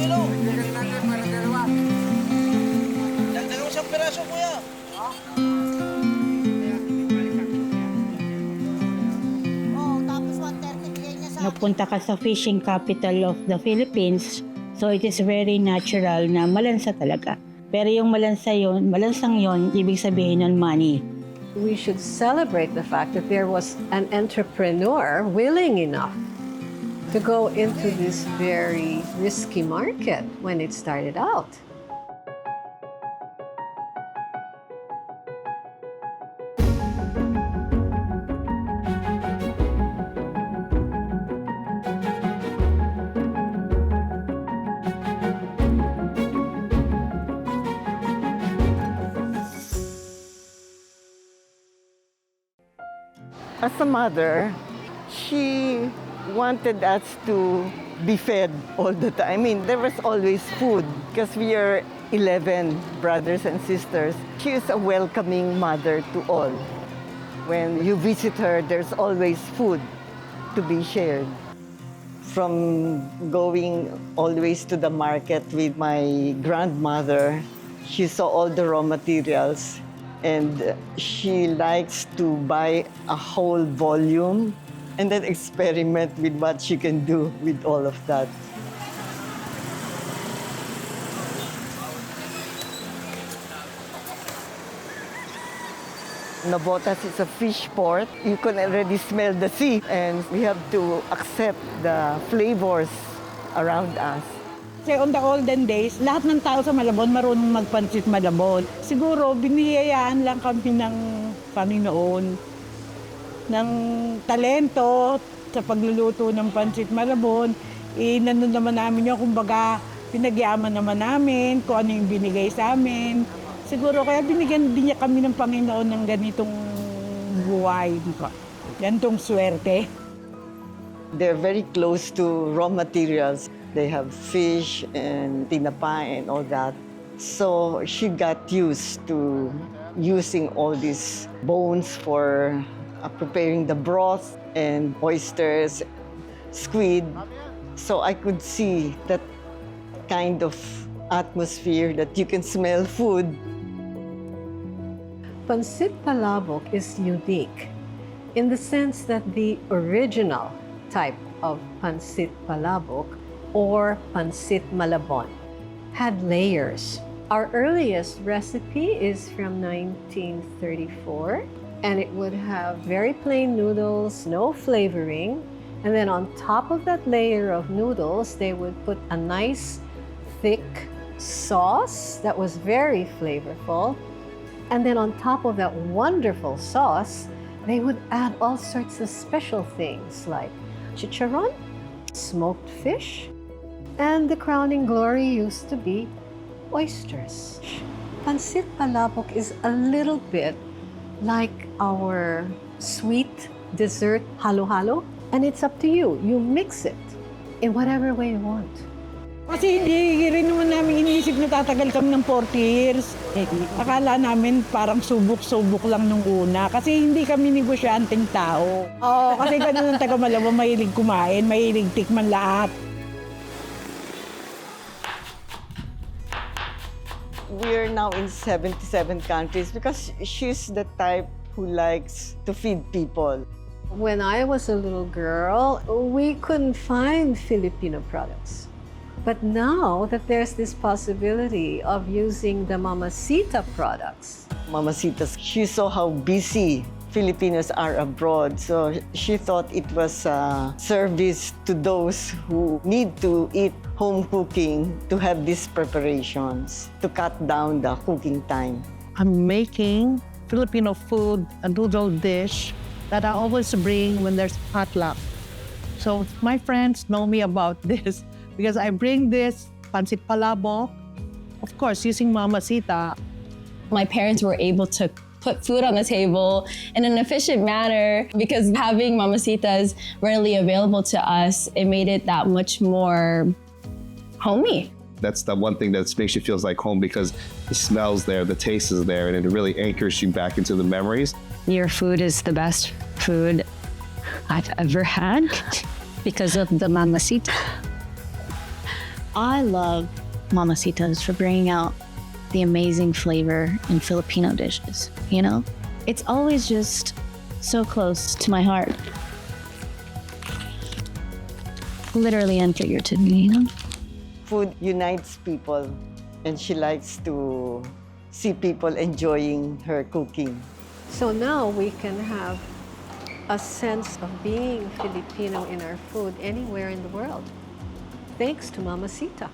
kilo. Dagdagan mo isang piraso, kuya. Tapos 130 bigay niya sa Napunta ka sa fishing capital of the Philippines, so it is very natural na malansa talaga. Pero yung malansang yon, ibig sabihin ng money. We should celebrate the fact that there was an entrepreneur willing enough to go into this very risky market when it started out. As a mother, she wanted us to be fed all the time. I mean, there was always food because we are 11 brothers and sisters. She is a welcoming mother to all. When you visit her, there's always food to be shared. From going always to the market with my grandmother, she saw all the raw materials. And she likes to buy a whole volume and then experiment with what she can do with all of that. Navotas is a fish port. You can already smell the sea, and we have to accept the flavors around us. Kasi on the olden days, lahat ng tao sa Malabon marunong mag-Pancit Malabon. Siguro, biniyayaan lang kami ng Panginoon ng talento sa pagluluto ng Pancit Malabon. Nandun naman namin yun, kumbaga, pinagyaman naman namin kung ano yung binigay sa amin. Siguro, kaya binigyan din niya kami ng Panginoon ng ganitong buhay. Ganitong swerte. They're very close to raw materials. They have fish and tinapa and all that. So she got used to using all these bones for preparing the broth and oysters, squid. So I could see that kind of atmosphere that you can smell food. Pancit Palabok is unique in the sense that the original type of Pancit Palabok or Pancit Malabon had layers. Our earliest recipe is from 1934, and it would have very plain noodles, no flavoring, and then on top of that layer of noodles, they would put a nice thick sauce that was very flavorful, and then on top of that wonderful sauce, they would add all sorts of special things like chicharron, smoked fish, and the crowning glory used to be oysters. Pancit Palabok is a little bit like our sweet dessert halo-halo, and it's up to you. You mix it in whatever way you want. Kasi hindi rin naman namin iniisip na tatagal kami ng 40 years. Akala namin parang subok-subok lang nung una. Kasi hindi kami negosyanteng tao. Oo, kasi ganun ang taga Malabon, mahilig kumain, mahilig tikman lahat. We're now in 77 countries because she's the type who likes to feed people. When I was a little girl, we couldn't find Filipino products. But now that there's this possibility of using the Mama Sita products. Mama Sita, she saw how busy Filipinos are abroad. So she thought it was a service to those who need to eat home cooking to have these preparations to cut down the cooking time. I'm making Filipino food, a noodle dish that I always bring when there's potluck. So my friends know me about this because I bring this Pancit Palabok, of course, using Mama Sita. My parents were able to put food on the table in an efficient manner because having mamacitas readily available to us, it made it that much more homey. That's the one thing that makes you feel like home because the smell's there, the taste is there, and it really anchors you back into the memories. Your food is the best food I've ever had because of the mamacita. I love Mamacitas for bringing out the amazing flavor in Filipino dishes, you know? It's always just so close to my heart. Literally and figuratively, you know? Food unites people, and she likes to see people enjoying her cooking. So now we can have a sense of being Filipino in our food anywhere in the world, thanks to Mama Sita.